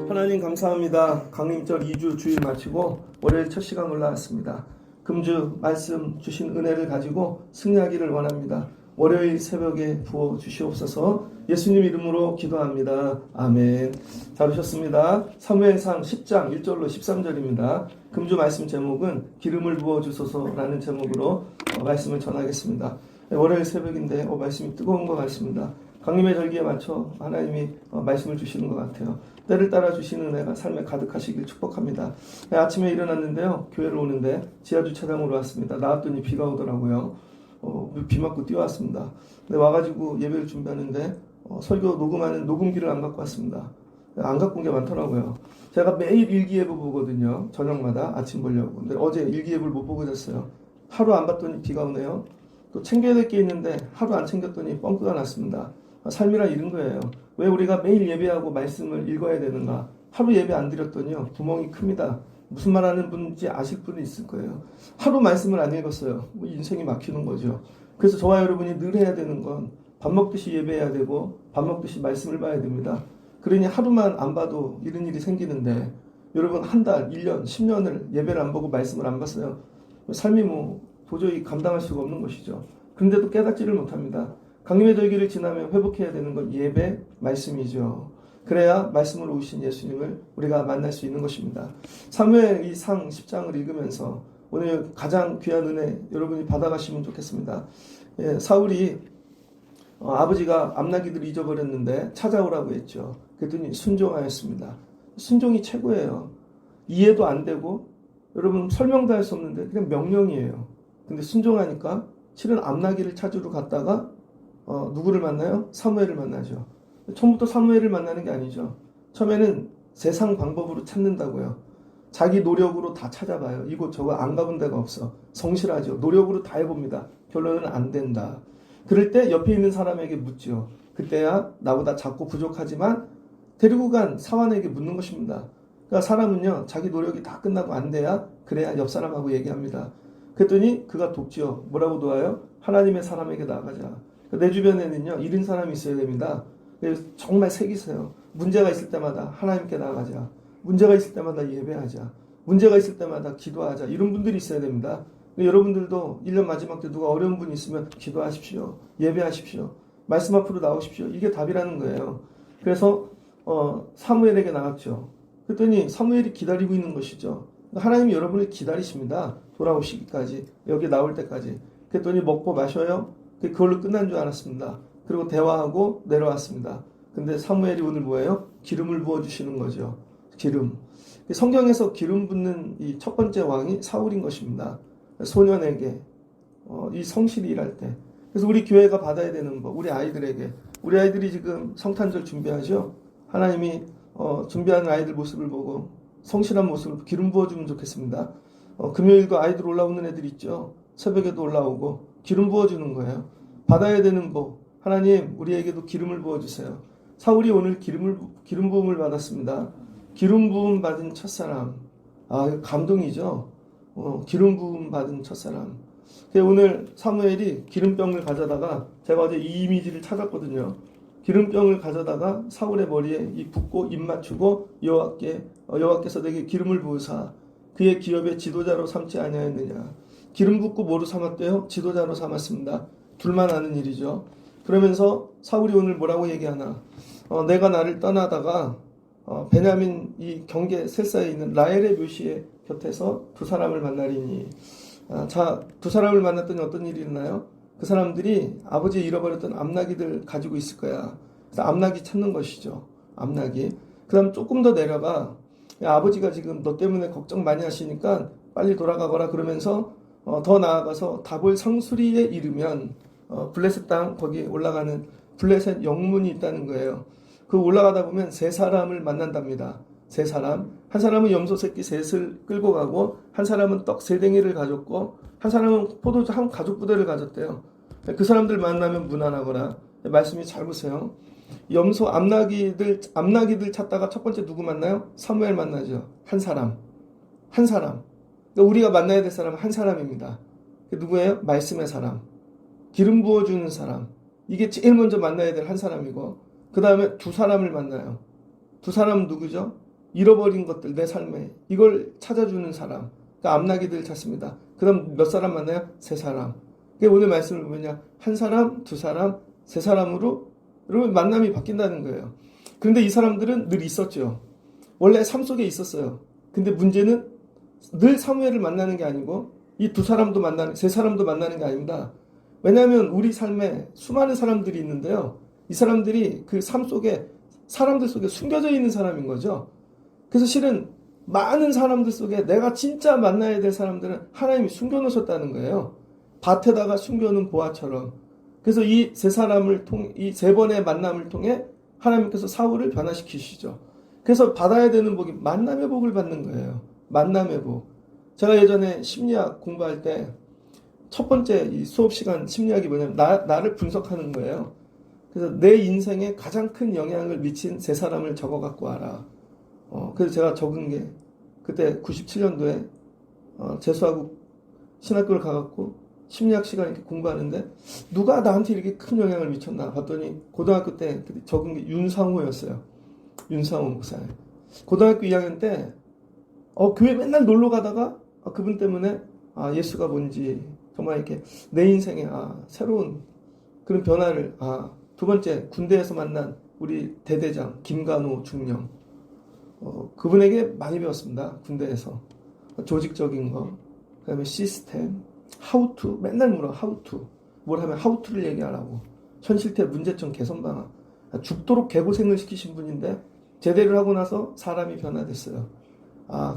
하나님 감사합니다. 강림절 2주 주일 마치고 월요일 첫 시간 올라왔습니다. 금주 말씀 주신 은혜를 가지고 승리하기를 원합니다. 월요일 새벽에 부어 주시옵소서. 예수님 이름으로 기도합니다. 아멘. 잘 오셨습니다. 사무엘상 10장 1절로 13절입니다. 금주 말씀 제목은 기름을 부어 주소서라는 제목으로 말씀을 전하겠습니다. 월요일 새벽인데 말씀이 뜨거운 것 같습니다. 강림의 절기에 맞춰 하나님이 말씀을 주시는 것 같아요. 때를 따라 주시는 은혜가 삶에 가득하시길 축복합니다. 아침에 일어났는데요. 교회를 오는데 지하주차장으로 왔습니다. 나왔더니 비가 오더라고요. 비 맞고 뛰어왔습니다. 근데 와가지고 예배를 준비하는데 설교 녹음하는 녹음기를 안 갖고 왔습니다. 안 갖고 온 게 많더라고요. 제가 매일 일기예보 보거든요. 저녁마다 아침 보려고. 근데 어제 일기예보를 못 보고 잤어요. 하루 안 봤더니 비가 오네요. 또 챙겨야 될 게 있는데 하루 안 챙겼더니 뻥크가 났습니다. 삶이란 이런 거예요. 왜 우리가 매일 예배하고 말씀을 읽어야 되는가? 하루 예배 안 드렸더니요. 구멍이 큽니다. 무슨 말하는 분인지 아실 분이 있을 거예요. 하루 말씀을 안 읽었어요. 인생이 막히는 거죠. 그래서 저와 여러분이 늘 해야 되는 건 밥 먹듯이 예배해야 되고 밥 먹듯이 말씀을 봐야 됩니다. 그러니 하루만 안 봐도 이런 일이 생기는데 여러분 한 달, 1년, 10년을 예배를 안 보고 말씀을 안 봤어요. 삶이 도저히 감당할 수가 없는 것이죠. 그런데도 깨닫지를 못합니다. 강림의 절기를 지나면 회복해야 되는 건 예배, 말씀이죠. 그래야 말씀으로 오신 예수님을 우리가 만날 수 있는 것입니다. 사무엘상 10장을 읽으면서 오늘 가장 귀한 은혜 여러분이 받아가시면 좋겠습니다. 사울이 아버지가 암나기들을 잊어버렸는데 찾아오라고 했죠. 그랬더니 순종하였습니다. 순종이 최고예요. 이해도 안 되고 여러분 설명도 할 수 없는데 그냥 명령이에요. 근데 순종하니까 실은 암나기를 찾으러 갔다가 누구를 만나요? 사무엘을 만나죠. 처음부터 사무엘을 만나는 게 아니죠. 처음에는 세상 방법으로 찾는다고요. 자기 노력으로 다 찾아봐요. 이곳 저거 안 가본 데가 없어. 성실하죠. 노력으로 다 해봅니다. 결론은 안 된다. 그럴 때 옆에 있는 사람에게 묻죠. 그때야 나보다 작고 부족하지만 데리고 간 사환에게 묻는 것입니다. 그러니까 사람은요. 자기 노력이 다 끝나고 안 돼야 그래야 옆 사람하고 얘기합니다. 그랬더니 그가 돕지요. 뭐라고 도와요? 하나님의 사람에게 나아가자. 내 주변에는요. 이런 사람이 있어야 됩니다. 정말 새기세요. 문제가 있을 때마다 하나님께 나아가자. 문제가 있을 때마다 예배하자. 문제가 있을 때마다 기도하자. 이런 분들이 있어야 됩니다. 여러분들도 1년 마지막 때 누가 어려운 분이 있으면 기도하십시오. 예배하십시오. 말씀 앞으로 나오십시오. 이게 답이라는 거예요. 그래서 사무엘에게 나갔죠. 그랬더니 사무엘이 기다리고 있는 것이죠. 하나님이 여러분을 기다리십니다. 돌아오시기까지. 여기 나올 때까지. 그랬더니 먹고 마셔요. 그걸로 끝난 줄 알았습니다. 그리고 대화하고 내려왔습니다. 근데 사무엘이 오늘 뭐예요? 기름을 부어주시는 거죠. 기름. 성경에서 기름 붓는 이 첫 번째 왕이 사울인 것입니다. 소년에게 이 성실히 일할 때. 그래서 우리 교회가 받아야 되는 거, 우리 아이들에게. 우리 아이들이 지금 성탄절 준비하죠. 하나님이 준비하는 아이들 모습을 보고 성실한 모습을 기름 부어주면 좋겠습니다. 금요일도 아이들 올라오는 애들 있죠. 새벽에도 올라오고 기름 부어주는 거예요. 받아야 되는 복. 하나님 우리에게도 기름을 부어주세요. 사울이 오늘 기름 부음을 받았습니다. 기름 부음 받은 첫사람. 감동이죠. 기름 부음 받은 첫사람. 오늘 사무엘이 기름병을 가져다가 제가 어제 이 이미지를 찾았거든요. 기름병을 가져다가 사울의 머리에 붓고 입 맞추고 여호와께서 내게 기름을 부으사 그의 기업의 지도자로 삼지 아니하였느냐. 기름 붓고 뭐로 삼았대요? 지도자로 삼았습니다. 둘만 아는 일이죠. 그러면서 사울이 오늘 뭐라고 얘기하나? 내가 나를 떠나다가 베냐민 이 경계 셀사에 있는 라헬의 묘시의 곁에서 두 사람을 만나리니. 두 사람을 만났더니 어떤 일이 있나요? 그 사람들이 아버지 잃어버렸던 암나기들 가지고 있을 거야. 그래서 암나기 찾는 것이죠. 암나기. 그 다음 조금 더 내려가. 아버지가 지금 너 때문에 걱정 많이 하시니까 빨리 돌아가거라 그러면서 더 나아가서 다볼 상수리에 이르면 블레셋 땅 거기 올라가는 블레셋 영문이 있다는 거예요. 그 올라가다 보면 세 사람을 만난답니다. 세 사람. 한 사람은 염소 새끼 셋을 끌고 가고 한 사람은 떡 세 댕이를 가졌고 한 사람은 포도주 한 가죽 부대를 가졌대요. 그 사람들 만나면 무난하거나. 말씀이 잘 보세요. 염소 암나기들 찾다가 첫 번째 누구 만나요? 사무엘 만나죠. 한 사람. 그러니까 우리가 만나야 될 사람은 한 사람입니다. 그게 누구예요? 말씀의 사람, 기름 부어주는 사람. 이게 제일 먼저 만나야 될 한 사람이고, 그 다음에 두 사람을 만나요. 두 사람은 누구죠? 잃어버린 것들, 내 삶에 이걸 찾아주는 사람. 그러니까 암나기들 찾습니다. 그 다음 몇 사람 만나요? 세 사람. 그게 오늘 말씀을 보면요, 한 사람, 두 사람, 세 사람으로 여러분 만남이 바뀐다는 거예요. 그런데 이 사람들은 늘 있었죠. 원래 삶 속에 있었어요. 근데 문제는 늘 사무엘을 만나는 게 아니고 이 두 사람도 만나는, 세 사람도 만나는 게 아닙니다. 왜냐하면 우리 삶에 수많은 사람들이 있는데요. 이 사람들이 그 삶 속에, 사람들 속에 숨겨져 있는 사람인 거죠. 그래서 실은 많은 사람들 속에 내가 진짜 만나야 될 사람들은 하나님이 숨겨놓으셨다는 거예요. 밭에다가 숨겨놓은 보화처럼. 그래서 이 세 사람을 통해, 이 세 번의 만남을 통해 하나님께서 사울을 변화시키시죠. 그래서 받아야 되는 복이 만남의 복을 받는 거예요. 만남의 복. 제가 예전에 심리학 공부할 때 첫 번째 이 수업 시간 심리학이 뭐냐면 나를 분석하는 거예요. 그래서 내 인생에 가장 큰 영향을 미친 세 사람을 적어 갖고 와라. 그래서 제가 적은 게 그때 97년도에 재수하고 신학교를 가갖고 심리학 시간 이렇게 공부하는데 누가 나한테 이렇게 큰 영향을 미쳤나 봤더니 고등학교 때 적은 게 윤상호였어요. 윤상호 목사님. 고등학교 2학년 때 교회 맨날 놀러 가다가 그분 때문에 예수가 뭔지 정말 이렇게 내 인생에 새로운 그런 변화를 두 번째 군대에서 만난 우리 대대장 김간호 중령 그분에게 많이 배웠습니다. 군대에서 조직적인 거, 그다음에 시스템, how to 맨날 물어 how to 뭘 하면 how to를 얘기하라고 현실태 문제점 개선 방안 죽도록 개고생을 시키신 분인데 제대를 하고 나서 사람이 변화됐어요.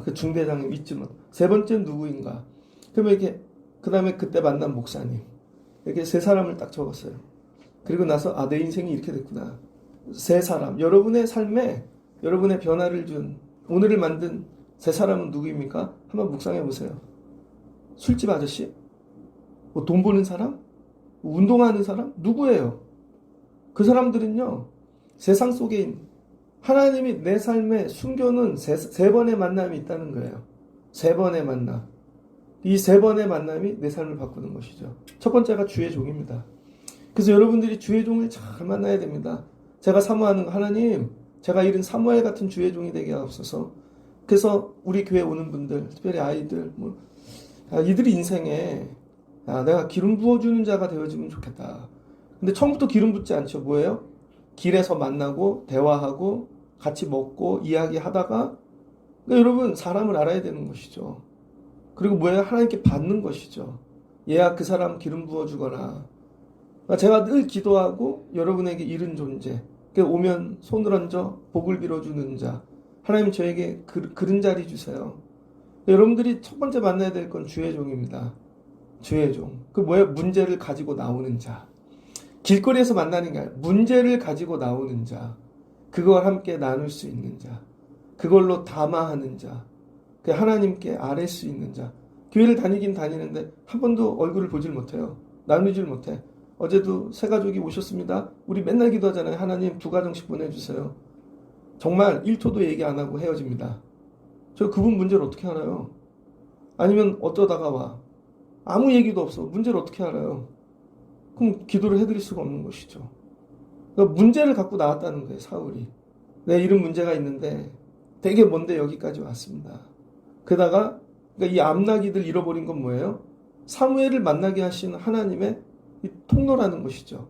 그 중대장님 잊지 못. 세 번째는 누구인가? 그러면 이렇게 그 다음에 그때 만난 목사님 이렇게 세 사람을 딱 적었어요. 그리고 나서 내 인생이 이렇게 됐구나. 세 사람 여러분의 삶에 여러분의 변화를 준 오늘을 만든 세 사람은 누구입니까? 한번 묵상해 보세요. 술집 아저씨? 돈 버는 사람? 운동하는 사람? 누구예요? 그 사람들은요 세상 속에 하나님이 내 삶에 숨겨놓은 세 번의 만남이 있다는 거예요. 세 번의 만남. 이 세 번의 만남이 내 삶을 바꾸는 것이죠. 첫 번째가 주의 종입니다. 그래서 여러분들이 주의 종을 잘 만나야 됩니다. 제가 사모하는 하나님, 제가 이런 사무엘 같은 주의 종이 되게 하옵소서. 그래서 우리 교회 오는 분들, 특별히 아이들, 이들이 인생에 내가 기름 부어주는 자가 되어지면 좋겠다. 근데 처음부터 기름 붓지 않죠. 뭐예요? 길에서 만나고 대화하고 같이 먹고 이야기하다가 그러니까 여러분 사람을 알아야 되는 것이죠. 그리고 뭐예요? 하나님께 받는 것이죠. 얘야 그 사람 기름 부어주거나 그러니까 제가 늘 기도하고 여러분에게 이른 존재 오면 손을 얹어 복을 빌어주는 자 하나님 저에게 그런 자리 주세요. 여러분들이 첫 번째 만나야 될 건 주의 종입니다. 주의 종. 그 뭐예요? 문제를 가지고 나오는 자. 길거리에서 만나는 게 아니라 문제를 가지고 나오는 자. 그걸 함께 나눌 수 있는 자. 그걸로 담화하는 자. 그 하나님께 아뢰 수 있는 자. 교회를 다니긴 다니는데 한 번도 얼굴을 보질 못해요. 나누질 못해. 어제도 세 가족이 오셨습니다. 우리 맨날 기도하잖아요. 하나님 두 가정씩 보내주세요. 정말 1초도 얘기 안 하고 헤어집니다. 저 그분 문제를 어떻게 알아요? 아니면 어쩌다가 와. 아무 얘기도 없어. 문제를 어떻게 알아요? 그럼 기도를 해드릴 수가 없는 것이죠. 그러니까 문제를 갖고 나왔다는 거예요. 사울이. 내 이런 문제가 있는데 되게 먼데 여기까지 왔습니다. 게다가 그러니까 이 암나기들 잃어버린 건 뭐예요? 사무엘을 만나게 하신 하나님의 이 통로라는 것이죠.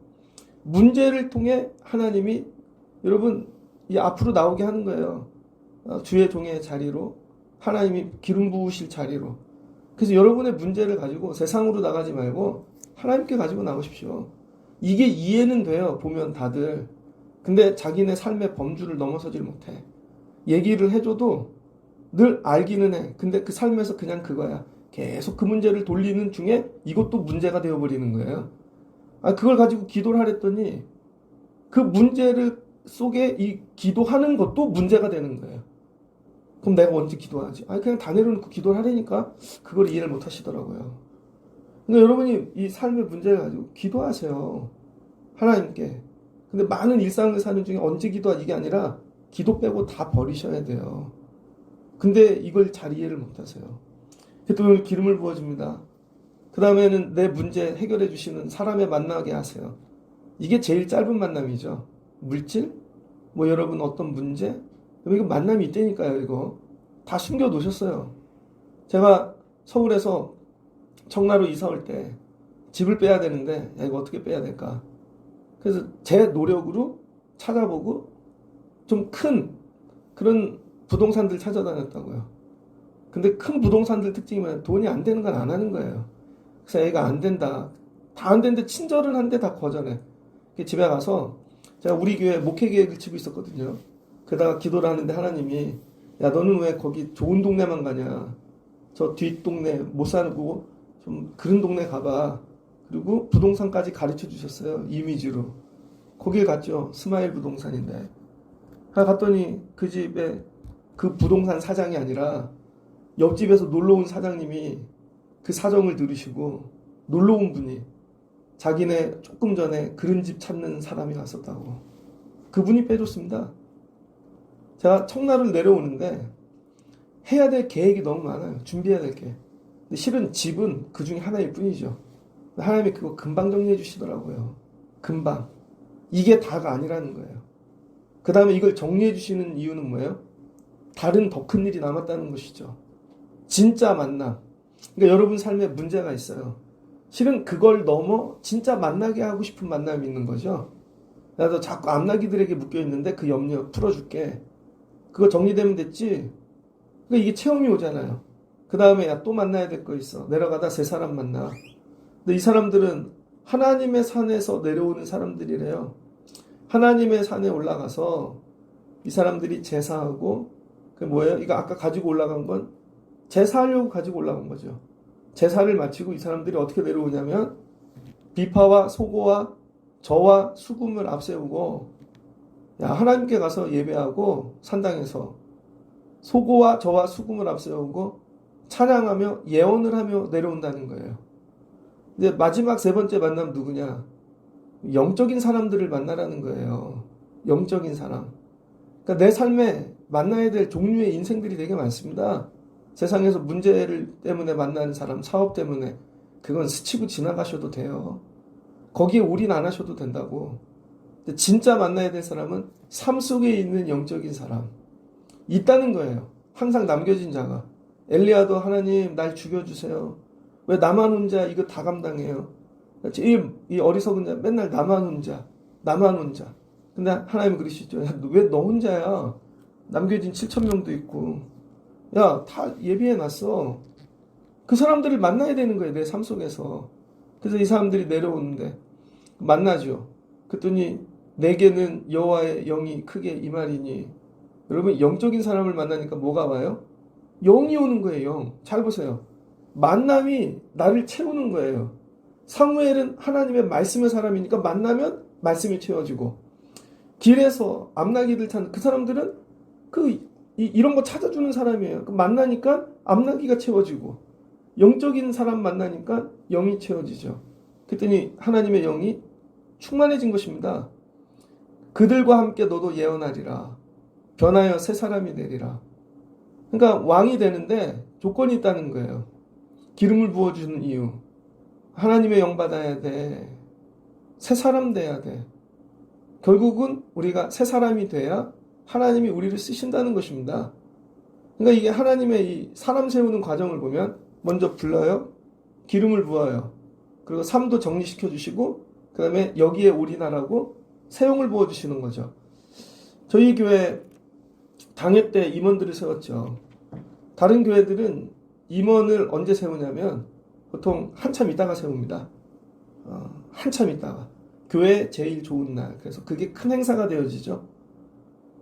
문제를 통해 하나님이 여러분 이 앞으로 나오게 하는 거예요. 주의 종의 자리로 하나님이 기름 부으실 자리로. 그래서 여러분의 문제를 가지고 세상으로 나가지 말고 하나님께 가지고 나오십시오. 이게 이해는 돼요. 보면 다들. 근데 자기네 삶의 범주를 넘어서질 못해. 얘기를 해줘도 늘 알기는 해. 근데 그 삶에서 그냥 그거야. 계속 그 문제를 돌리는 중에 이것도 문제가 되어버리는 거예요. 그걸 가지고 기도를 하랬더니 그 문제를 속에 이 기도하는 것도 문제가 되는 거예요. 그럼 내가 언제 기도하지? 그냥 다 내려놓고 기도를 하려니까 그걸 이해를 못 하시더라고요. 근데 여러분이 이 삶의 문제를 가지고 기도하세요. 하나님께. 근데 많은 일상을 사는 중에 언제 기도하지? 이게 아니라 기도 빼고 다 버리셔야 돼요. 근데 이걸 잘 이해를 못 하세요. 또 기름을 부어줍니다. 그 다음에는 내 문제 해결해 주시는 사람에 만나게 하세요. 이게 제일 짧은 만남이죠. 물질? 뭐 여러분 어떤 문제? 이거 만남이 있다니까요. 이거 다 숨겨 놓으셨어요. 제가 서울에서 청라로 이사 올 때 집을 빼야 되는데 야, 이거 어떻게 빼야 될까? 그래서 제 노력으로 찾아보고 좀 큰 그런 부동산들 찾아다녔다고요. 근데 큰 부동산들 특징이 뭐냐면 돈이 안 되는 건 안 하는 거예요. 그래서 애가 안 된다. 다 안 되는데 친절은 한데 다 거절해. 집에 가서 제가 우리 교회 목회 계획을 치고 있었거든요. 그러다가 기도를 하는데 하나님이 야 너는 왜 거기 좋은 동네만 가냐. 저 뒷동네 못 살고 좀 그런 동네 가봐. 그리고 부동산까지 가르쳐 주셨어요. 이미지로. 거길 갔죠. 스마일 부동산인데. 갔더니 그 집에 그 부동산 사장이 아니라 옆집에서 놀러 온 사장님이 그 사정을 들으시고 놀러 온 분이 자기네 조금 전에 그런 집 찾는 사람이 왔었다고. 그분이 빼줬습니다. 제가 청라를 내려오는데 해야 될 계획이 너무 많아요. 준비해야 될 게. 근데 실은 집은 그 중에 하나일 뿐이죠. 하나님이 그거 금방 정리해 주시더라고요. 금방. 이게 다가 아니라는 거예요. 그 다음에 이걸 정리해 주시는 이유는 뭐예요? 다른 더 큰 일이 남았다는 것이죠. 진짜 만남. 그러니까 여러분 삶에 문제가 있어요. 실은 그걸 넘어 진짜 만나게 하고 싶은 만남이 있는 거죠. 나도 자꾸 앞나기들에게 묶여있는데 그 염려 풀어줄게. 그거 정리되면 됐지? 그러니까 이게 체험이 오잖아요. 그 다음에 야, 또 만나야 될 거 있어. 내려가다 새 사람 만나. 근데 이 사람들은 하나님의 산에서 내려오는 사람들이래요. 하나님의 산에 올라가서 이 사람들이 제사하고 그 뭐예요? 이거 아까 가지고 올라간 건 제사하려고 가지고 올라간 거죠. 제사를 마치고 이 사람들이 어떻게 내려오냐면 비파와 소고와 저와 수금을 앞세우고 야 하나님께 가서 예배하고 산당에서 소고와 저와 수금을 앞세우고 찬양하며 예언을 하며 내려온다는 거예요. 근데 마지막 세 번째 만남 누구냐? 영적인 사람들을 만나라는 거예요. 영적인 사람. 그러니까 내 삶에 만나야 될 종류의 인생들이 되게 많습니다. 세상에서 문제를 때문에 만나는 사람, 사업 때문에 그건 스치고 지나가셔도 돼요. 거기에 올인 안 하셔도 된다고. 근데 진짜 만나야 될 사람은 삶 속에 있는 영적인 사람. 있다는 거예요. 항상 남겨진 자가. 엘리야도 하나님 날 죽여주세요. 왜 나만 혼자 이거 다 감당해요. 이 어리석은 자 맨날 나만 혼자. 근데 하나님 그러시죠. 왜 너 혼자야? 남겨진 7,000명도 있고. 야, 다 예비해놨어. 그 사람들을 만나야 되는 거예요. 내 삶 속에서. 그래서 이 사람들이 내려오는데 만나죠. 그랬더니 내게는 여호와의 영이 크게 임하리니. 여러분 영적인 사람을 만나니까 뭐가 와요? 영이 오는 거예요. 영. 잘 보세요. 만남이 나를 채우는 거예요. 사무엘은 하나님의 말씀의 사람이니까 만나면 말씀이 채워지고 길에서 암나기들 찾는 그 사람들은 이런 거 찾아주는 사람이에요. 만나니까 암나기가 채워지고 영적인 사람 만나니까 영이 채워지죠. 그랬더니 하나님의 영이 충만해진 것입니다. 그들과 함께 너도 예언하리라. 변하여 새 사람이 되리라. 그러니까 왕이 되는데 조건이 있다는 거예요. 기름을 부어주는 이유. 하나님의 영 받아야 돼. 새 사람 돼야 돼. 결국은 우리가 새 사람이 돼야 하나님이 우리를 쓰신다는 것입니다. 그러니까 이게 하나님의 이 사람 세우는 과정을 보면 먼저 불러요. 기름을 부어요. 그리고 삶도 정리시켜 주시고 그 다음에 여기에 올인하라고 세용을 부어주시는 거죠. 저희 교회 당회 때 임원들을 세웠죠. 다른 교회들은 임원을 언제 세우냐면 보통 한참 있다가 세웁니다. 한참 있다가. 교회 제일 좋은 날. 그래서 그게 큰 행사가 되어지죠.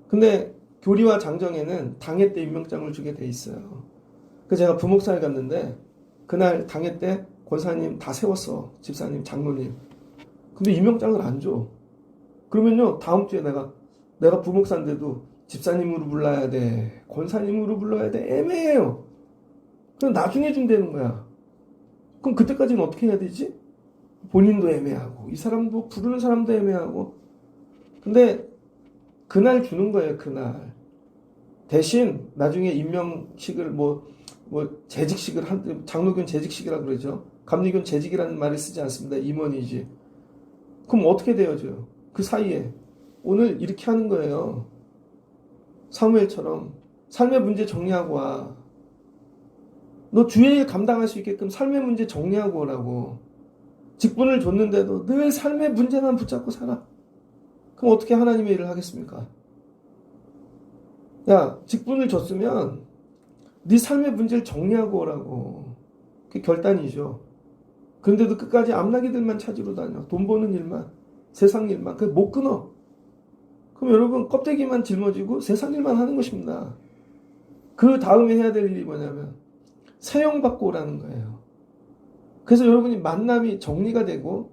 근데 교리와 장정에는 당회 때 임명장을 주게 돼 있어요. 그래서 제가 부목사에 갔는데 그날 당회 때 권사님 다 세웠어. 집사님, 장로님. 근데 임명장을 안 줘. 그러면요 다음 주에 내가 부목사인데도 집사님으로 불러야 돼. 권사님으로 불러야 돼. 애매해요. 그럼 나중에 준다는 거야. 그럼 그때까지는 어떻게 해야 되지? 본인도 애매하고 이 사람도 부르는 사람도 애매하고 근데 그날 주는 거예요. 그날 대신 나중에 임명식을 뭐 재직식을 한 장로교는 재직식이라 그러죠. 감리교는 재직이라는 말을 쓰지 않습니다. 임원이지. 그럼 어떻게 되어져요? 그 사이에 오늘 이렇게 하는 거예요. 사무엘처럼 삶의 문제 정리하고 와. 너 주의 일 감당할 수 있게끔 삶의 문제 정리하고 오라고. 직분을 줬는데도 늘 삶의 문제만 붙잡고 살아. 그럼 어떻게 하나님의 일을 하겠습니까? 야, 직분을 줬으면 네 삶의 문제를 정리하고 오라고. 그게 결단이죠. 그런데도 끝까지 암나기들만 찾으러 다녀. 돈 버는 일만, 세상 일만. 그게 못 끊어. 그럼 여러분 껍데기만 짊어지고 세상 일만 하는 것입니다. 그 다음에 해야 될 일이 뭐냐면 사용받고 오라는 거예요. 그래서 여러분이 만남이 정리가 되고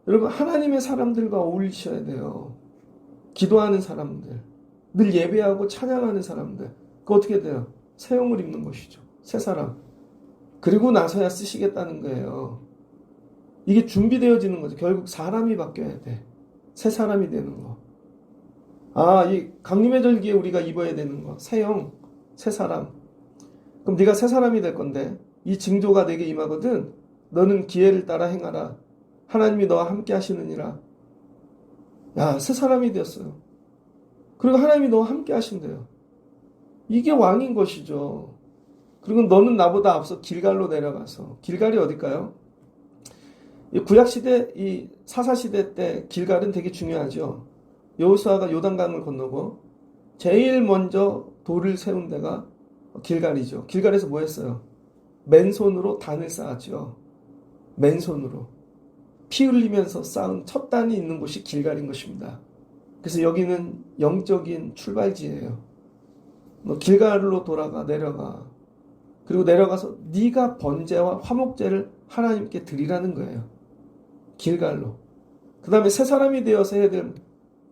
여러분 하나님의 사람들과 어울리셔야 돼요. 기도하는 사람들, 늘 예배하고 찬양하는 사람들. 그 어떻게 돼요? 새 영을 입는 것이죠. 새 사람. 그리고 나서야 쓰시겠다는 거예요. 이게 준비되어지는 거죠. 결국 사람이 바뀌어야 돼. 새 사람이 되는 거. 아, 이 강림의 절기에 우리가 입어야 되는 거. 새 영, 새 사람. 그럼 네가 새 사람이 될 건데 이 징조가 내게 임하거든. 너는 기회를 따라 행하라. 하나님이 너와 함께 하시느니라. 야, 새 사람이 되었어요. 그리고 하나님이 너와 함께 하신대요. 이게 왕인 것이죠. 그리고 너는 나보다 앞서 길갈로 내려가서. 길갈이 어딜까요? 구약시대, 이 사사시대 때 길갈은 되게 중요하죠. 여호수아가 요단강을 건너고 제일 먼저 돌을 세운 데가 길갈이죠. 길갈에서 뭐 했어요? 맨손으로 단을 쌓았죠. 맨손으로. 피 흘리면서 쌓은 첫 단이 있는 곳이 길갈인 것입니다. 그래서 여기는 영적인 출발지예요. 너 길갈로 돌아가, 내려가. 그리고 내려가서 네가 번제와 화목제를 하나님께 드리라는 거예요. 길갈로. 그 다음에 새 사람이 되어서 해야 될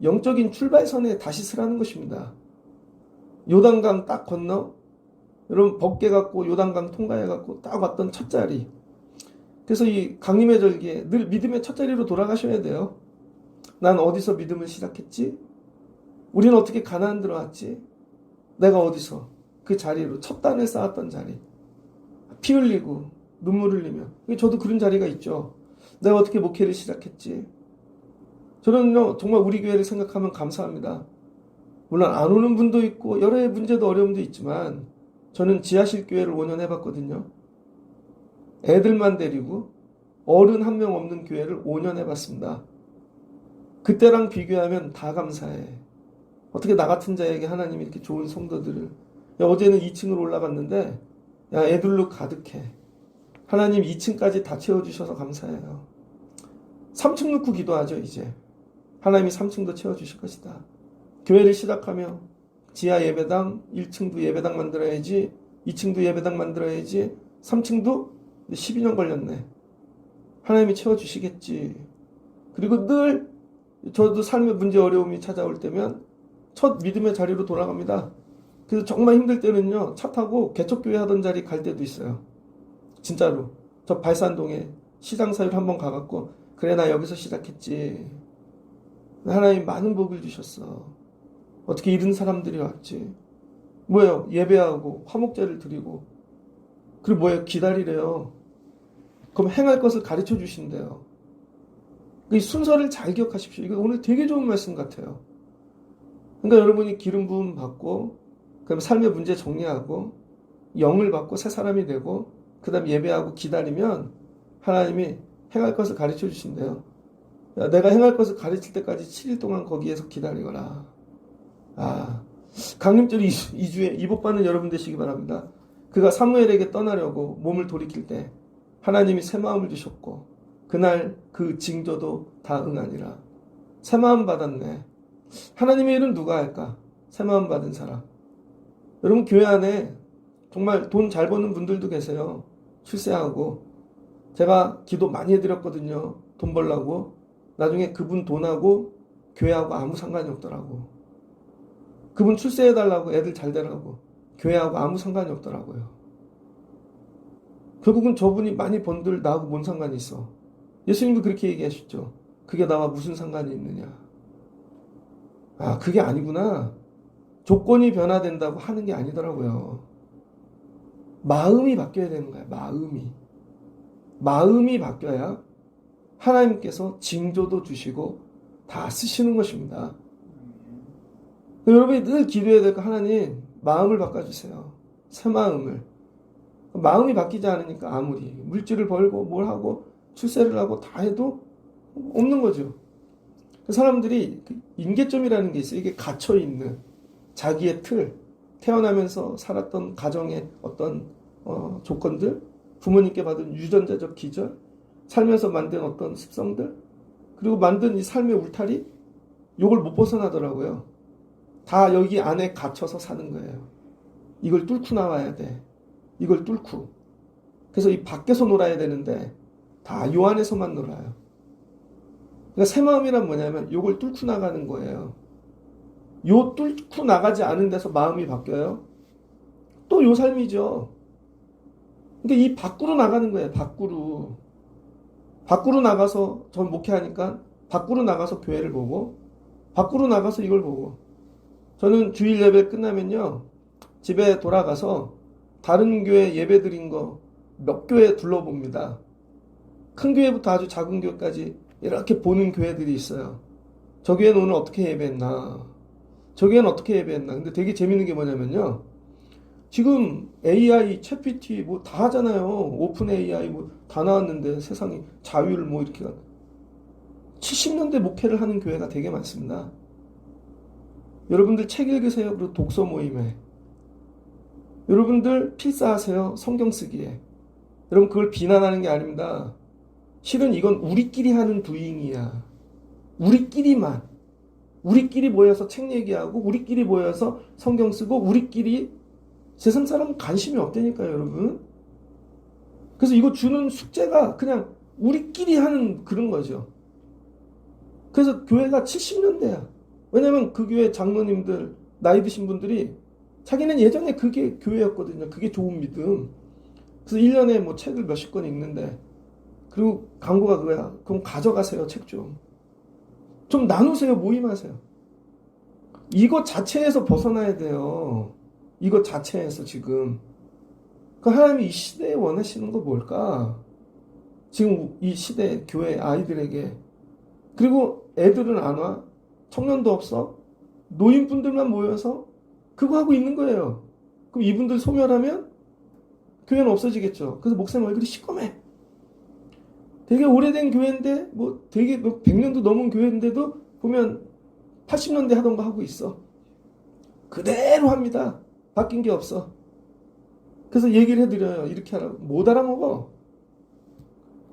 영적인 출발선에 다시 서라는 것입니다. 요단강 딱 건너 여러분 법궤 갖고 요단강 통과해 갖고 딱 왔던 첫 자리. 그래서 이 강림의 절기에 늘 믿음의 첫 자리로 돌아가셔야 돼요. 난 어디서 믿음을 시작했지? 우리는 어떻게 가나안 들어왔지? 내가 어디서 그 자리로 첫 단을 쌓았던 자리. 피 흘리고 눈물 흘리며. 저도 그런 자리가 있죠. 내가 어떻게 목회를 시작했지? 저는요 정말 우리 교회를 생각하면 감사합니다. 물론 안 오는 분도 있고 여러 문제도 어려움도 있지만 저는 지하실 교회를 5년 해봤거든요. 애들만 데리고 어른 한 명 없는 교회를 5년 해봤습니다. 그때랑 비교하면 다 감사해. 어떻게 나 같은 자에게 하나님이 이렇게 좋은 성도들을. 야, 어제는 2층으로 올라갔는데 야, 애들로 가득해. 하나님 2층까지 다 채워주셔서 감사해요. 3층 놓고 기도하죠. 이제 하나님이 3층도 채워주실 것이다. 교회를 시작하며 지하 예배당, 1층도 예배당 만들어야지, 2층도 예배당 만들어야지, 3층도 12년 걸렸네. 하나님이 채워주시겠지. 그리고 늘 저도 삶의 문제 어려움이 찾아올 때면 첫 믿음의 자리로 돌아갑니다. 그래서 정말 힘들 때는요, 차 타고 개척교회 하던 자리 갈 때도 있어요. 진짜로. 저 발산동에 시장사유를 한번 가갖고, 그래, 나 여기서 시작했지. 하나님 많은 복을 주셨어. 어떻게 이런 사람들이 왔지? 뭐예요? 예배하고 화목제를 드리고. 그리고 뭐예요? 기다리래요. 그럼 행할 것을 가르쳐 주신대요. 이 순서를 잘 기억하십시오. 이거 오늘 되게 좋은 말씀 같아요. 그러니까 여러분이 기름 부음 받고, 그다음 삶의 문제 정리하고, 영을 받고 새 사람이 되고, 그다음 예배하고 기다리면 하나님이 행할 것을 가르쳐 주신대요. 야, 내가 행할 것을 가르칠 때까지 7일 동안 거기에서 기다리거라. 아, 강림절 2주에 이복받는 여러분 되시기 바랍니다. 그가 사무엘에게 떠나려고 몸을 돌이킬 때 하나님이 새 마음을 주셨고 그날 그 징조도 다 응하니라. 새 마음 받았네. 하나님의 일은 누가 할까? 새 마음 받은 사람. 여러분 교회 안에 정말 돈 잘 버는 분들도 계세요. 출세하고. 제가 기도 많이 해드렸거든요. 돈 벌라고. 나중에 그분 돈하고 교회하고 아무 상관이 없더라고. 그분 출세해달라고 애들 잘 되라고 교회하고 아무 상관이 없더라고요. 결국은 저분이 많이 번들 나하고 뭔 상관이 있어. 예수님도 그렇게 얘기하셨죠. 그게 나와 무슨 상관이 있느냐. 아, 그게 아니구나. 조건이 변화된다고 하는 게 아니더라고요. 마음이 바뀌어야 되는 거야. 마음이 바뀌어야 하나님께서 징조도 주시고 다 쓰시는 것입니다. 여러분이 늘 기도해야 될 거, 하나님 마음을 바꿔주세요. 새 마음을. 마음이 바뀌지 않으니까 아무리 물질을 벌고 뭘 하고 출세를 하고 다 해도 없는 거죠. 사람들이 임계점이라는 게 있어요. 이게 갇혀있는 자기의 틀, 태어나면서 살았던 가정의 어떤 조건들, 부모님께 받은 유전자적 기절, 살면서 만든 어떤 습성들, 그리고 만든 이 삶의 울타리, 이걸 못 벗어나더라고요. 다 여기 안에 갇혀서 사는 거예요. 이걸 뚫고 나와야 돼. 이걸 뚫고. 그래서 이 밖에서 놀아야 되는데 다 요 안에서만 놀아요. 그러니까 새 마음이란 뭐냐면 이걸 뚫고 나가는 거예요. 요 뚫고 나가지 않은 데서 마음이 바뀌어요. 또 요 삶이죠. 그러니까 이 밖으로 나가는 거예요. 밖으로. 밖으로 나가서 전 목회하니까 밖으로 나가서 교회를 보고 밖으로 나가서 이걸 보고, 저는 주일 예배 끝나면요 집에 돌아가서 다른 교회 예배 드린 거 몇 교회 둘러봅니다. 큰 교회부터 아주 작은 교회까지 이렇게 보는 교회들이 있어요. 저 교회는 오늘 어떻게 예배했나, 저 교회는 어떻게 예배했나. 근데 되게 재밌는 게 뭐냐면요, 지금 AI, 챗GPT 뭐 다 하잖아요. 오픈 AI 뭐 다 나왔는데 세상이 자율 뭐 이렇게 70년대 목회를 하는 교회가 되게 많습니다. 여러분들 책 읽으세요. 그리고 독서 모임에. 여러분들 필사하세요. 성경 쓰기에. 여러분 그걸 비난하는 게 아닙니다. 실은 이건 우리끼리 하는 두잉이야. 우리끼리만. 우리끼리 모여서 책 얘기하고 우리끼리 모여서 성경 쓰고 우리끼리. 세상 사람은 관심이 없다니까요, 여러분. 그래서 이거 주는 숙제가 그냥 우리끼리 하는 그런 거죠. 그래서 교회가 70년대야. 왜냐면 그 교회 장로님들, 나이 드신 분들이 자기는 예전에 그게 교회였거든요. 그게 좋은 믿음. 그래서 1년에 뭐 책을 몇십 권 읽는데, 그리고 광고가 그거야. 그럼 가져가세요, 책 좀. 좀 나누세요, 모임하세요. 이거 자체에서 벗어나야 돼요. 이것 자체에서 지금. 그 하나님이 이 시대에 원하시는 거 뭘까? 지금 이 시대 교회 아이들에게. 그리고 애들은 안 와. 청년도 없어. 노인분들만 모여서 그거 하고 있는 거예요. 그럼 이분들 소멸하면 교회는 없어지겠죠. 그래서 목사님 얼굴이 시꺼매. 되게 오래된 교회인데 뭐 되게 100년도 넘은 교회인데도 보면 80년대 하던 거 하고 있어. 그대로 합니다. 바뀐 게 없어. 그래서 얘기를 해드려요. 이렇게 하라고. 못 알아먹어.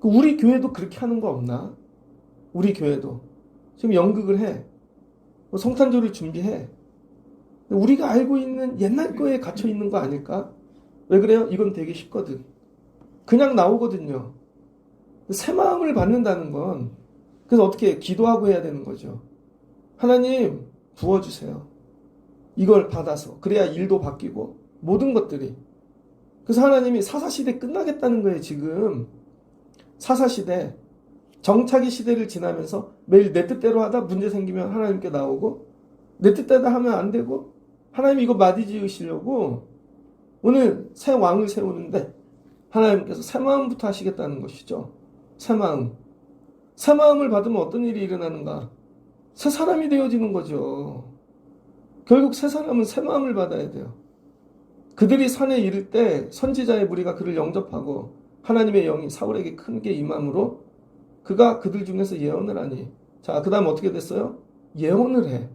우리 교회도 그렇게 하는 거 없나? 우리 교회도. 지금 연극을 해. 성탄절을 준비해. 우리가 알고 있는 옛날 거에 갇혀 있는 거 아닐까? 왜 그래요? 이건 되게 쉽거든. 그냥 나오거든요. 새 마음을 받는다는 건, 그래서 어떻게 기도하고 해야 되는 거죠. 하나님 부어주세요. 이걸 받아서. 그래야 일도 바뀌고 모든 것들이. 그래서 하나님이 사사시대 끝나겠다는 거예요. 지금 사사시대, 정착의 시대를 지나면서 매일 내 뜻대로 하다 문제 생기면 하나님께 나오고, 내 뜻대로 하면 안 되고, 하나님이 이거 마디 지으시려고 오늘 새 왕을 세우는데 하나님께서 새 마음부터 하시겠다는 것이죠. 새 마음. 새 마음을 받으면 어떤 일이 일어나는가? 새 사람이 되어지는 거죠. 결국 새 사람은 새 마음을 받아야 돼요. 그들이 산에 이를 때 선지자의 무리가 그를 영접하고 하나님의 영이 사울에게 크게 임함으로 그가 그들 중에서 예언을 하니. 자, 그 다음 어떻게 됐어요? 예언을 해.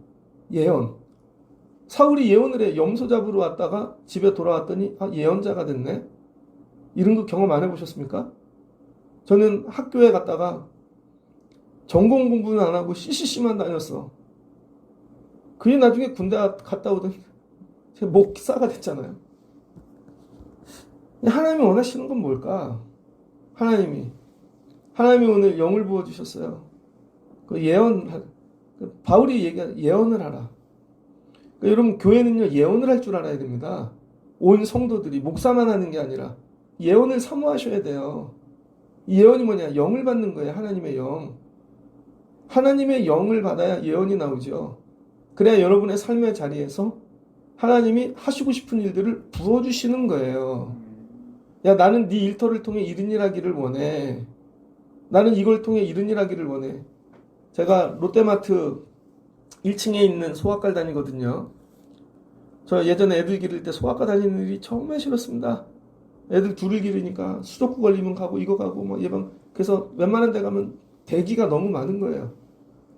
예언. 사울이 예언을 해. 염소 잡으러 왔다가 집에 돌아왔더니 예언자가 됐네. 이런 거 경험 안 해보셨습니까? 저는 학교에 갔다가 전공 공부는 안 하고 CCC만 다녔어. 그게 나중에 군대 갔다 오더니 제가 목사가 됐잖아요. 하나님이 원하시는 건 뭘까? 하나님이 오늘 영을 부어주셨어요. 그 바울이 얘기한 예언을 하라. 그러니까 여러분 교회는요 예언을 할 줄 알아야 됩니다. 온 성도들이 목사만 하는 게 아니라 예언을 사모하셔야 돼요. 이 예언이 뭐냐? 영을 받는 거예요. 하나님의 영. 하나님의 영을 받아야 예언이 나오죠. 그래야 여러분의 삶의 자리에서 하나님이 하시고 싶은 일들을 부어주시는 거예요. 야, 나는 네 일터를 통해 이른 일 하기를 원해. 나는 이걸 통해 이른 일 하기를 원해. 제가 롯데마트 1층에 있는 소아과를 다니거든요. 저 예전에 애들 기를 때 소아과 다니는 일이 정말 싫었습니다. 애들 둘을 기르니까 수족구 걸리면 가고 이거 가고 뭐 예방. 그래서 웬만한 데 가면 대기가 너무 많은 거예요.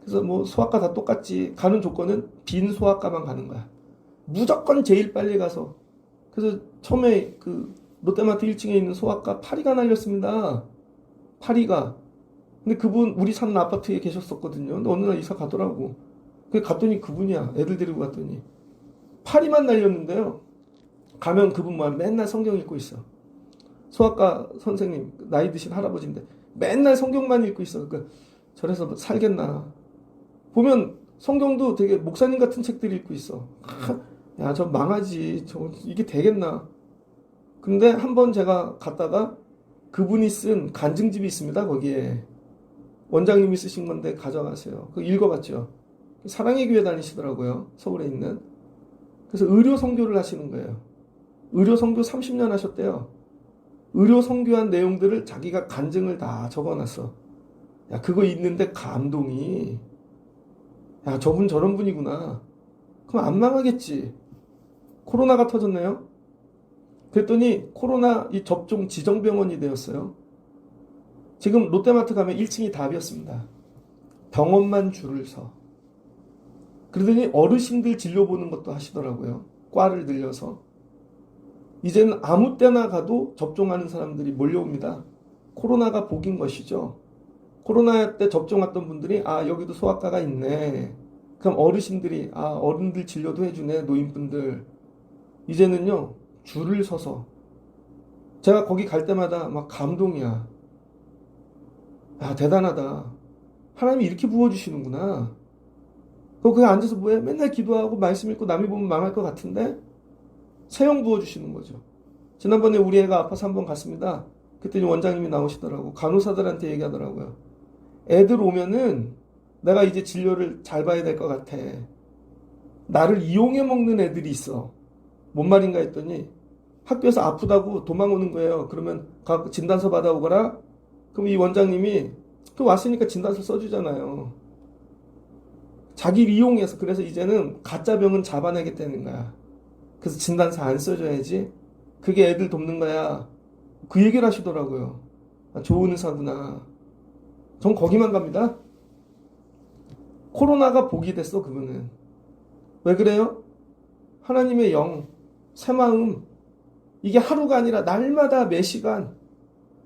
그래서 뭐 소아과 다 똑같지. 가는 조건은 빈 소아과만 가는 거야. 무조건 제일 빨리 가서. 그래서 처음에 그 롯데마트 1층에 있는 소아과 파리가 날렸습니다. 파리가. 근데 그분 우리 사는 아파트에 계셨었거든요. 근데 어느 날 이사 가더라고. 그 갔더니 그분이야. 애들 데리고 갔더니 파리만 날렸는데요. 가면 그분 뭐 맨날 성경 읽고 있어. 소아과 선생님 나이 드신 할아버지인데 맨날 성경만 읽고 있어. 그러니까 저래서 살겠나. 보면 성경도 되게 목사님 같은 책들 읽고 있어. 야, 저 망하지. 이게 되겠나. 근데 한번 제가 갔다가 그분이 쓴 간증집이 있습니다. 거기에 원장님이 쓰신 건데 가져가세요. 그거 읽어봤죠. 사랑의 교회 다니시더라고요. 서울에 있는. 그래서 의료 선교를 하시는 거예요. 의료 선교 30년 하셨대요. 의료 선교한 내용들을 자기가 간증을 다 적어놨어. 야, 그거 읽는데 감동이. 야, 저분 저런 분이구나. 그럼 안 망하겠지. 코로나가 터졌네요. 그랬더니 코로나 이 접종 지정병원이 되었어요. 지금 롯데마트 가면 1층이 다 비었습니다. 병원만 줄을 서. 그러더니 어르신들 진료 보는 것도 하시더라고요. 과를 늘려서. 이제는 아무 때나 가도 접종하는 사람들이 몰려옵니다. 코로나가 복인 것이죠. 코로나 때 접종 왔던 분들이 아, 여기도 소아과가 있네. 그럼 어르신들이 아, 어른들 진료도 해주네. 노인분들. 이제는요, 줄을 서서. 제가 거기 갈 때마다 막 감동이야. 아, 대단하다. 하나님이 이렇게 부어주시는구나. 거기 앉아서 뭐해? 맨날 기도하고 말씀 읽고 남이 보면 망할 것 같은데 세형 부어주시는 거죠. 지난번에 우리 애가 아파서 한번 갔습니다. 그때 원장님이 나오시더라고. 간호사들한테 얘기하더라고요. 애들 오면은 내가 이제 진료를 잘 봐야 될 것 같아. 나를 이용해 먹는 애들이 있어. 뭔 말인가 했더니 학교에서 아프다고 도망오는 거예요. 그러면 가고 진단서 받아오거라. 그럼 이 원장님이 또 왔으니까 진단서 써주잖아요. 자기를 이용해서. 그래서 이제는 가짜 병은 잡아내겠다는 거야. 그래서 진단서 안 써줘야지. 그게 애들 돕는 거야. 그 얘기를 하시더라고요. 아, 좋은 의사구나. 전 거기만 갑니다. 코로나가 복이 됐어, 그분은. 왜 그래요? 하나님의 영, 새 마음, 이게 하루가 아니라 날마다 매 시간.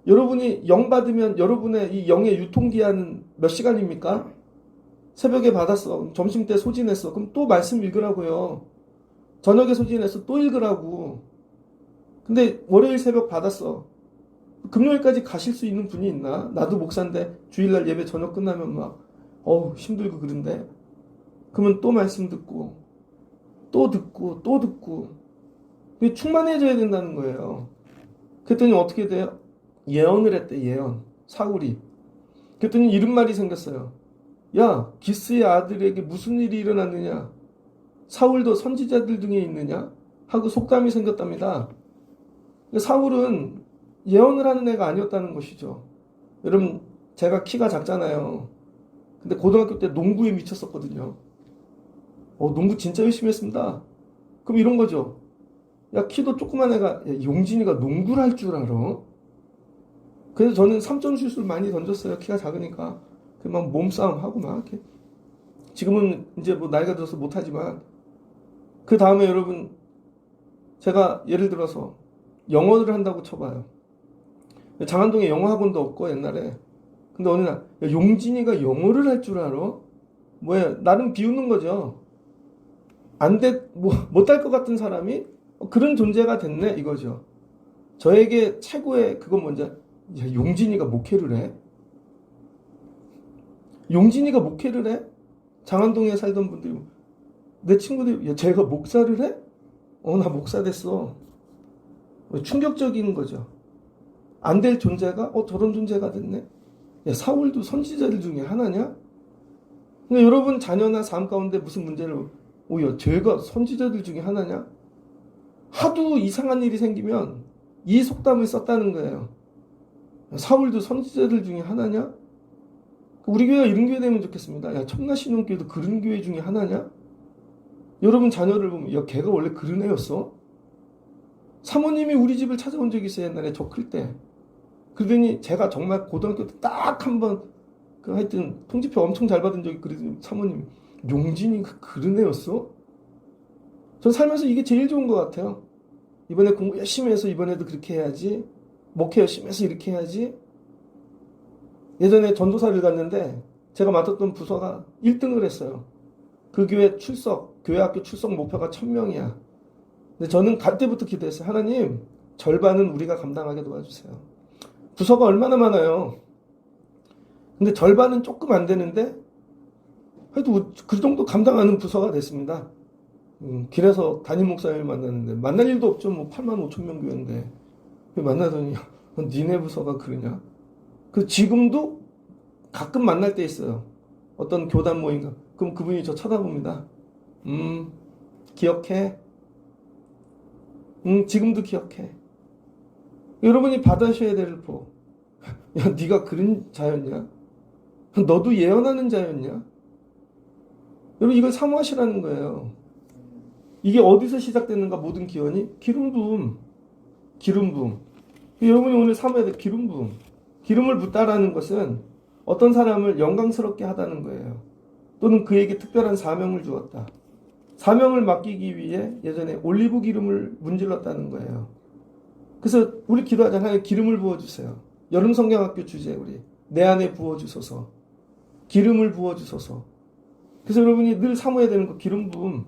여러분이 영 받으면 여러분의 이 영의 유통기한은 몇 시간입니까? 새벽에 받았어. 점심때 소진했어. 그럼 또 말씀 읽으라고요. 저녁에 소진했어. 또 읽으라고. 근데 월요일 새벽 받았어. 금요일까지 가실 수 있는 분이 있나? 나도 목사인데 주일날 예배 저녁 끝나면 막 힘들고 그런데 그러면 또 말씀 듣고 또 듣고 또 듣고 충만해져야 된다는 거예요. 그랬더니 어떻게 돼요? 예언을 했대. 예언. 사울이. 그랬더니 이런 말이 생겼어요. 야, 기스의 아들에게 무슨 일이 일어났느냐? 사울도 선지자들 중에 있느냐? 하고 속담이 생겼답니다. 사울은 예언을 하는 애가 아니었다는 것이죠. 여러분, 제가 키가 작잖아요. 근데 고등학교 때 농구에 미쳤었거든요. 농구 진짜 열심히 했습니다. 그럼 이런 거죠. 야, 키도 조그만 애가, 야, 용진이가 농구를 할 줄 알아? 그래서 저는 3점 슛을 많이 던졌어요. 키가 작으니까. 막 몸싸움 하고 막 이렇게. 지금은 이제 뭐 나이가 들어서 못하지만, 그 다음에 여러분, 제가 예를 들어서 영어를 한다고 쳐봐요. 장안동에 영어 학원도 없고 옛날에. 근데 어느 날 야, 용진이가 영어를 할 줄 알아? 뭐야, 나름 비웃는 거죠. 못할 것 같은 사람이 그런 존재가 됐네 이거죠. 저에게 최고의 그건 뭔지, 야, 용진이가 목회를 해? 용진이가 목회를 해? 장안동에 살던 분들이, 내 친구들이, 야, 쟤가 목사를 해? 나 목사 됐어. 충격적인 거죠. 안 될 존재가 저런 존재가 됐네. 야, 사울도 선지자들 중에 하나냐? 근데 여러분 자녀나 삶 가운데 무슨 문제를 야, 쟤가 선지자들 중에 하나냐? 하도 이상한 일이 생기면 이 속담을 썼다는 거예요. 사울도 선지자들 중에 하나냐? 우리 교회가 이런 교회 되면 좋겠습니다. 야, 청라신혼교회도 그런 교회 중에 하나냐? 여러분 자녀를 보면 야, 걔가 원래 그런 애였어? 사모님이 우리 집을 찾아온 적이 있어요. 옛날에 저 클 때. 그러더니 제가 정말 고등학교 때 딱 한 번 하여튼 통지표 엄청 잘 받은 적이 그러더니 사모님 용진이 그런 애였어? 전 살면서 이게 제일 좋은 것 같아요. 이번에 공부 열심히 해서 이번에도 그렇게 해야지. 목회 열심히 해서 이렇게 해야지. 예전에 전도사를 갔는데 제가 맡았던 부서가 1등을 했어요. 그 교회 교회 학교 출석 목표가 1000명이야. 근데 저는 갈 때부터 기도했어요. 하나님, 절반은 우리가 감당하게 도와주세요. 부서가 얼마나 많아요. 근데 절반은 조금 안 되는데 하여튼 그 정도 감당하는 부서가 됐습니다. 길에서 담임 목사님을 만났는데 만날 일도 없죠. 뭐 8만 5천 명 교회인데 만나더니 니네 부서가 그러냐? 그 지금도 가끔 만날 때 있어요. 어떤 교단 모임가. 그럼 그분이 저 쳐다봅니다. 기억해? 지금도 기억해. 여러분이 받으셔야 될 복. 야, 네가 그런 자였냐? 너도 예언하는 자였냐? 여러분 이걸 사모하시라는 거예요. 이게 어디서 시작되는가 모든 기원이? 기름 부음. 기름 부음. 여러분이 오늘 사모해야 될 기름 부음. 기름을 붓다라는 것은 어떤 사람을 영광스럽게 하다는 거예요. 또는 그에게 특별한 사명을 주었다. 사명을 맡기기 위해 예전에 올리브 기름을 문질렀다는 거예요. 그래서 우리 기도하잖아요. 기름을 부어주세요. 여름 성경학교 주제 우리 내 안에 부어주소서. 기름을 부어주소서. 그래서 여러분이 늘 사모해야 되는 거 기름 부음.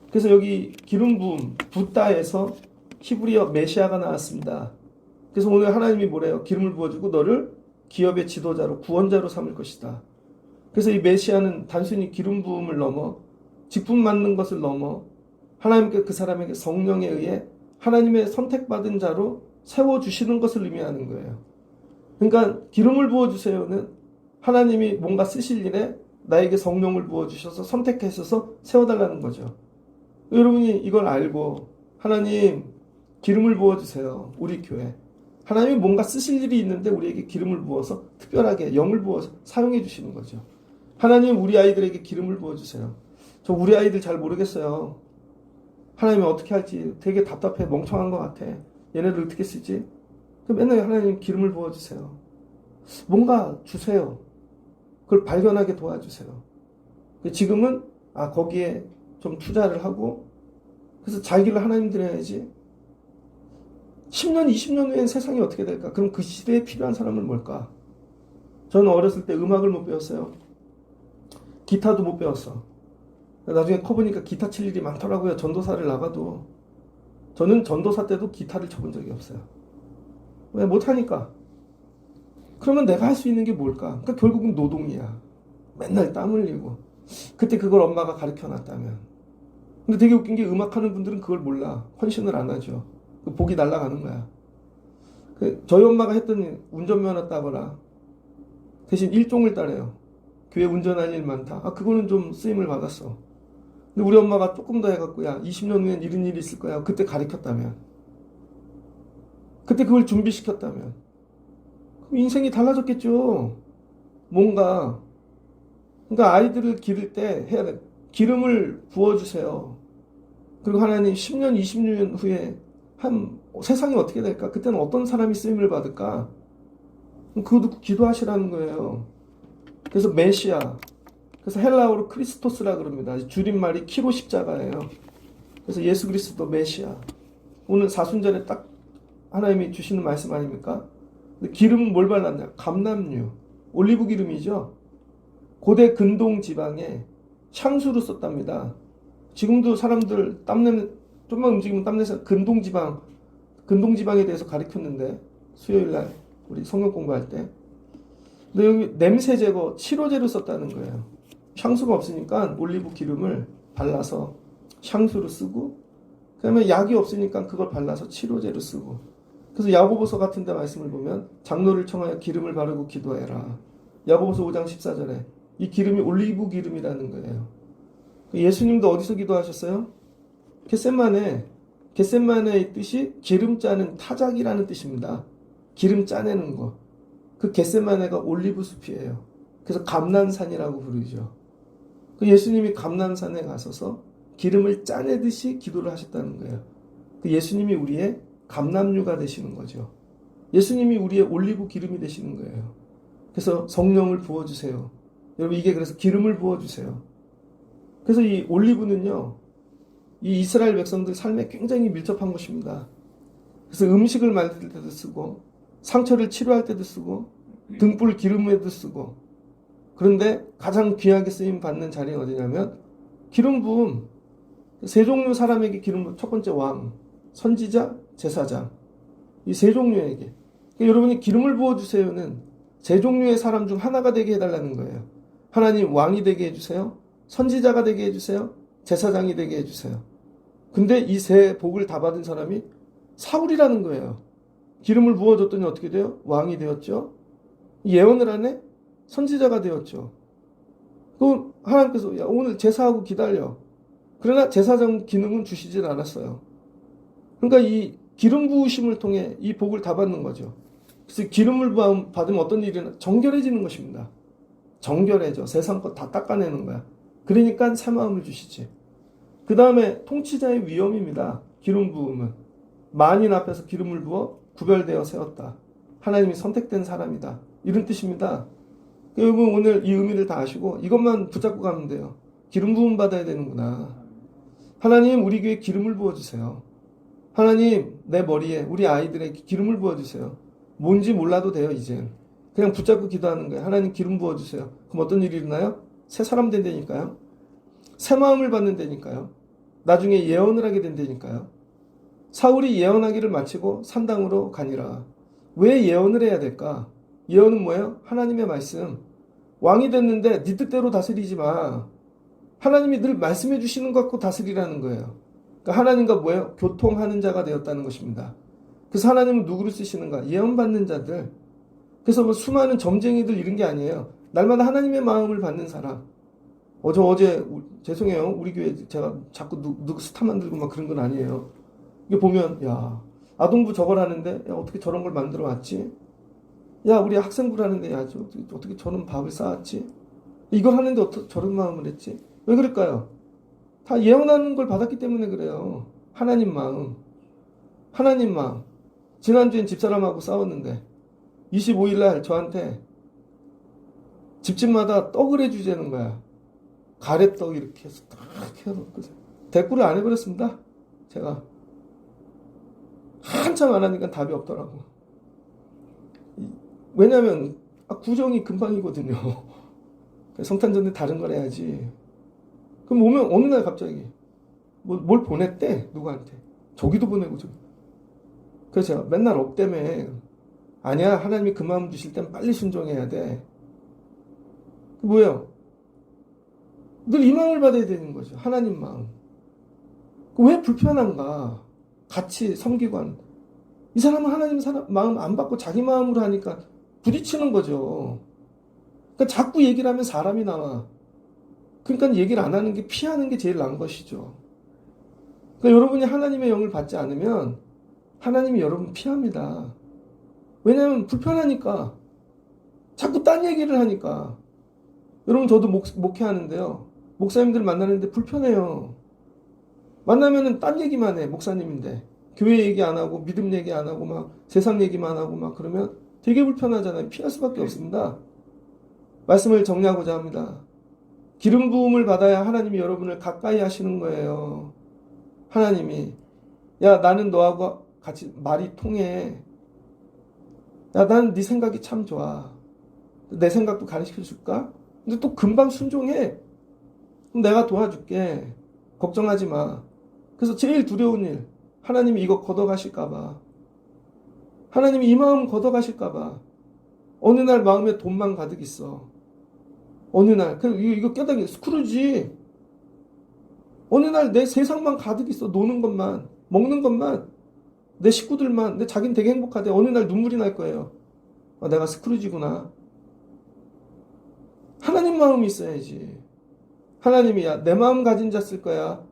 그래서 여기 기름 부음 붓다에서 히브리어 메시아가 나왔습니다. 그래서 오늘 하나님이 뭐래요? 기름을 부어주고 너를 기업의 지도자로 구원자로 삼을 것이다. 그래서 이 메시아는 단순히 기름 부음을 넘어 직분 맡는 것을 넘어 하나님께 그 사람에게 성령에 의해 하나님의 선택받은 자로 세워주시는 것을 의미하는 거예요. 그러니까 기름을 부어주세요는 하나님이 뭔가 쓰실 일에 나에게 성령을 부어주셔서 선택하셔서 세워달라는 거죠. 여러분이 이걸 알고 하나님 기름을 부어주세요. 우리 교회. 하나님이 뭔가 쓰실 일이 있는데 우리에게 기름을 부어서 특별하게 영을 부어서 사용해 주시는 거죠. 하나님 우리 아이들에게 기름을 부어주세요. 저 우리 아이들 잘 모르겠어요. 하나님이 어떻게 할지 되게 답답해 멍청한 것 같아. 얘네들 어떻게 쓰지? 맨날 하나님 기름을 부어주세요. 뭔가 주세요. 그걸 발견하게 도와주세요. 지금은 거기에 좀 투자를 하고 그래서 잘 길을 하나님 드려야지. 10년, 20년 후엔 세상이 어떻게 될까? 그럼 그 시대에 필요한 사람은 뭘까? 저는 어렸을 때 음악을 못 배웠어요. 기타도 못 배웠어. 나중에 커보니까 기타 칠 일이 많더라고요. 전도사를 나가도. 저는 전도사 때도 기타를 쳐본 적이 없어요. 왜? 못하니까. 그러면 내가 할 수 있는 게 뭘까? 그러니까 결국은 노동이야. 맨날 땀 흘리고. 그때 그걸 엄마가 가르쳐 놨다면. 근데 되게 웃긴 게 음악하는 분들은 그걸 몰라. 헌신을 안 하죠. 복이 날아가는 거야. 저희 엄마가 했더니 운전면허 따거라. 대신 일종을 따래요. 교회 운전할 일 많다. 그거는 좀 쓰임을 받았어. 근데 우리 엄마가 조금 더 해갖고 야 20년 후엔 이런 일이 있을 거야. 그때 가르쳤다면. 그때 그걸 준비시켰다면. 그럼 인생이 달라졌겠죠. 뭔가. 그러니까 아이들을 기를 때 해야 돼. 기름을 부어주세요. 그리고 하나님 10년, 20년 후에 세상이 어떻게 될까? 그때는 어떤 사람이 쓰임을 받을까? 그것도 기도하시라는 거예요. 그래서 메시아. 그래서 헬라어로 크리스토스라 그럽니다. 줄임말이 키로 십자가예요. 그래서 예수 그리스도 메시아. 오늘 사순절에 딱 하나님이 주시는 말씀 아닙니까? 기름은 뭘 발랐냐? 감람류. 올리브 기름이죠. 고대 근동 지방에 향수로 썼답니다. 지금도 사람들 땀냄 좀만 움직이면 땀내서 근동지방에 대해서 가르쳤는데 수요일날 우리 성경 공부할 때. 근데 여기 냄새 제거 치료제로 썼다는 거예요. 향수가 없으니까 올리브 기름을 발라서 향수로 쓰고 그 다음에 약이 없으니까 그걸 발라서 치료제로 쓰고 그래서 야고보서 같은 데 말씀을 보면 장로를 청하여 기름을 바르고 기도해라. 야고보서 5장 14절에 이 기름이 올리브 기름이라는 거예요. 예수님도 어디서 기도하셨어요? 겟세마네. 겟셋마네의 뜻이 기름 짜는 타작이라는 뜻입니다. 기름 짜내는 거. 그 겟셋마네가 올리브 숲이에요. 그래서 감람산이라고 부르죠. 그 예수님이 감람산에 가서서 기름을 짜내듯이 기도를 하셨다는 거예요. 그 예수님이 우리의 감람유가 되시는 거죠. 예수님이 우리의 올리브 기름이 되시는 거예요. 그래서 성령을 부어주세요. 여러분 이게 그래서 기름을 부어주세요. 그래서 이 올리브는요, 이 이스라엘 백성들 삶에 굉장히 밀접한 것입니다. 그래서 음식을 만들 때도 쓰고, 상처를 치료할 때도 쓰고, 등불 기름에도 쓰고. 그런데 가장 귀하게 쓰임 받는 자리는 어디냐면 기름 부음. 세 종류 사람에게 기름 부음. 첫 번째 왕, 선지자, 제사장. 이 세 종류에게. 그러니까 여러분이 기름을 부어주세요는 세 종류의 사람 중 하나가 되게 해달라는 거예요. 하나님 왕이 되게 해주세요. 선지자가 되게 해주세요. 제사장이 되게 해주세요. 근데 이 세 복을 다 받은 사람이 사울이라는 거예요. 기름을 부어줬더니 어떻게 돼요? 왕이 되었죠. 예언을 하네? 선지자가 되었죠. 그 하나님께서 야, 오늘 제사하고 기다려. 그러나 제사장 기능은 주시질 않았어요. 그러니까 이 기름 부으심을 통해 이 복을 다 받는 거죠. 그래서 기름을 받으면 어떤 일이 정결해지는 것입니다. 정결해져. 세상 것 다 닦아내는 거야. 그러니까 새 마음을 주시지. 그 다음에 통치자의 위엄입니다. 기름 부음은. 만인 앞에서 기름을 부어 구별되어 세웠다. 하나님이 선택된 사람이다. 이런 뜻입니다. 여러분 오늘 이 의미를 다 아시고 이것만 붙잡고 가면 돼요. 기름 부음 받아야 되는구나. 하나님 우리 교회에 기름을 부어주세요. 하나님 내 머리에 우리 아이들에게 기름을 부어주세요. 뭔지 몰라도 돼요 이젠. 그냥 붙잡고 기도하는 거예요. 하나님 기름 부어주세요. 그럼 어떤 일이 일어나요? 새 사람 된다니까요. 새 마음을 받는다니까요. 나중에 예언을 하게 된다니까요. 사울이 예언하기를 마치고 산당으로 가니라. 왜 예언을 해야 될까? 예언은 뭐예요? 하나님의 말씀. 왕이 됐는데 네 뜻대로 다스리지 마. 하나님이 늘 말씀해 주시는 것 갖고 다스리라는 거예요. 그러니까 하나님과 뭐예요? 교통하는 자가 되었다는 것입니다. 그래서 하나님은 누구를 쓰시는가? 예언받는 자들. 그래서 뭐 수많은 점쟁이들 이런 게 아니에요. 날마다 하나님의 마음을 받는 사람. 어제 죄송해요. 우리 교회 제가 자꾸 누구 스타 만들고 막 그런 건 아니에요. 이게 보면 야 아동부 저걸 하는데 야, 어떻게 저런 걸 만들어 왔지? 야 우리 학생부를 하는데 야 어떻게 저런 밥을 쌓았지? 이걸 하는데 어떻게 저런 마음을 했지? 왜 그럴까요? 다 예언하는 걸 받았기 때문에 그래요. 하나님 마음. 하나님 마음. 지난주엔 집사람하고 싸웠는데 25일날 저한테 집집마다 떡을 해주자는 거야. 가래떡 이렇게 해서 딱 해놓고 대꾸를 안 해버렸습니다. 제가 한참 안 하니까 답이 없더라고. 왜냐면 구정이 금방이거든요. 성탄절에 다른 걸 해야지. 그럼 오면 어느 날 갑자기 뭘 보냈대 누구한테. 저기도 보내고 저기. 그래서 제가 맨날 없대매. 아니야 하나님이 그 마음 주실 땐 빨리 순종해야 돼. 뭐예요? 늘 이 마음을 받아야 되는 거죠. 하나님 마음. 왜 불편한가? 같이 섬기관. 이 사람은 하나님 마음 안 받고 자기 마음으로 하니까 부딪히는 거죠. 그러니까 자꾸 얘기를 하면 사람이 나와. 그러니까 얘기를 안 하는 게 피하는 게 제일 나은 것이죠. 그러니까 여러분이 하나님의 영을 받지 않으면 하나님이 여러분 피합니다. 왜냐하면 불편하니까. 자꾸 딴 얘기를 하니까. 여러분 저도 목회하는데요. 목사님들 만나는데 불편해요. 만나면은 딴 얘기만 해. 목사님인데. 교회 얘기 안 하고 믿음 얘기 안 하고 막 세상 얘기만 하고 막 그러면 되게 불편하잖아요. 피할 수밖에 없습니다. 말씀을 정리하고자 합니다. 기름 부음을 받아야 하나님이 여러분을 가까이 하시는 거예요. 하나님이 야 나는 너하고 같이 말이 통해. 야 나는 네 생각이 참 좋아. 내 생각도 가르쳐 줄까? 근데 또 금방 순종해. 그럼 내가 도와줄게. 걱정하지 마. 그래서 제일 두려운 일. 하나님이 이거 걷어가실까봐. 하나님이 이 마음 걷어가실까봐. 어느 날 마음에 돈만 가득 있어. 어느 날. 이거 깨닫게. 스크루지. 어느 날 내 세상만 가득 있어. 노는 것만. 먹는 것만. 내 식구들만. 내 자기는 되게 행복하대. 어느 날 눈물이 날 거예요. 내가 스크루지구나. 하나님 마음이 있어야지. 하나님이 야, 내 마음 가진 자 쓸 거야.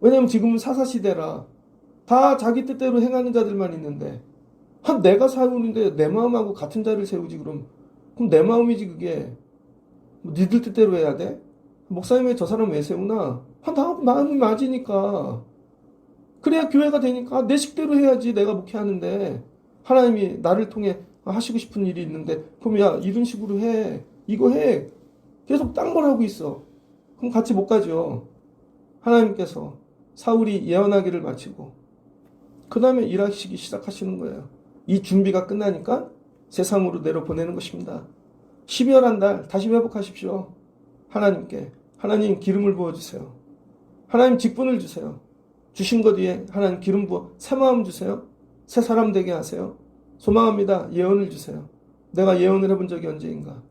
왜냐면 지금은 사사시대라. 다 자기 뜻대로 행하는 자들만 있는데, 내가 사우는데 내 마음하고 같은 자를 세우지 그럼 내 마음이지 그게. 니들 뜻대로 해야 돼? 목사님 왜 저 사람 왜 세우나? 다 마음이 맞으니까. 그래야 교회가 되니까 내 식대로 해야지. 내가 목회하는데 하나님이 나를 통해 하시고 싶은 일이 있는데 그럼 야 이런 식으로 해. 이거 해. 계속 딴 걸 하고 있어. 그럼 같이 못 가죠. 하나님께서 사울이 예언하기를 마치고 그 다음에 일하시기 시작하시는 거예요. 이 준비가 끝나니까 세상으로 내려보내는 것입니다. 12월 한 달 다시 회복하십시오. 하나님께. 하나님 기름을 부어주세요. 하나님 직분을 주세요. 주신 것 위에 하나님 기름 부어 새 마음 주세요. 새 사람 되게 하세요. 소망합니다. 예언을 주세요. 내가 예언을 해본 적이 언제인가?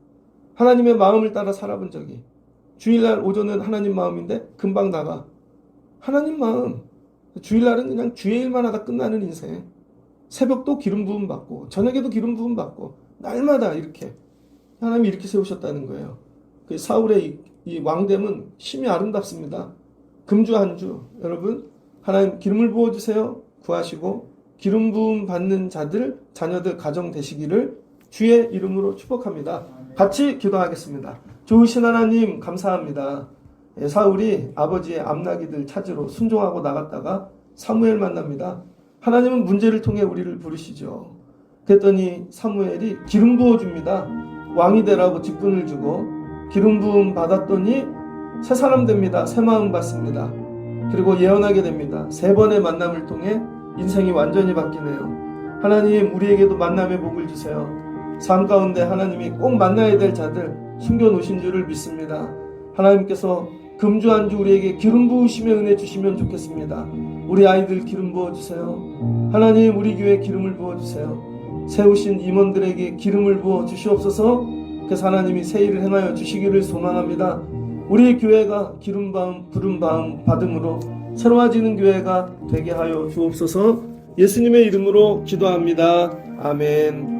하나님의 마음을 따라 살아본 적이. 주일날 오전은 하나님 마음인데 금방 나가. 하나님 마음. 주일날은 그냥 주의 일만 하다 끝나는 인생. 새벽도 기름 부음 받고 저녁에도 기름 부음 받고 날마다 이렇게 하나님이 이렇게 세우셨다는 거예요. 그 사울의 이 왕됨은 심히 아름답습니다. 금주 한 주 여러분 하나님 기름을 부어주세요. 구하시고 기름 부음 받는 자들 자녀들 가정 되시기를 주의 이름으로 축복합니다. 같이 기도하겠습니다. 좋으신 하나님 감사합니다. 사울이 아버지의 암나기들 찾으러 순종하고 나갔다가 사무엘 만납니다. 하나님은 문제를 통해 우리를 부르시죠. 그랬더니 사무엘이 기름 부어줍니다. 왕이 되라고 직분을 주고 기름 부음 받았더니 새 사람 됩니다. 새 마음 받습니다. 그리고 예언하게 됩니다. 3번의 만남을 통해 인생이 완전히 바뀌네요. 하나님 우리에게도 만남의 복을 주세요. 삶 가운데 하나님이 꼭 만나야 될 자들 숨겨놓으신 줄을 믿습니다. 하나님께서 금주 한 주 우리에게 기름 부으심의 은혜 주시면 좋겠습니다. 우리 아이들 기름 부어주세요. 하나님 우리 교회 기름을 부어주세요. 세우신 임원들에게 기름을 부어 주시옵소서. 그래서 하나님이 새 일을 행하여 주시기를 소망합니다. 우리 교회가 기름 바음 부름 바음 받음으로 새로워지는 교회가 되게 하여 주옵소서. 예수님의 이름으로 기도합니다. 아멘.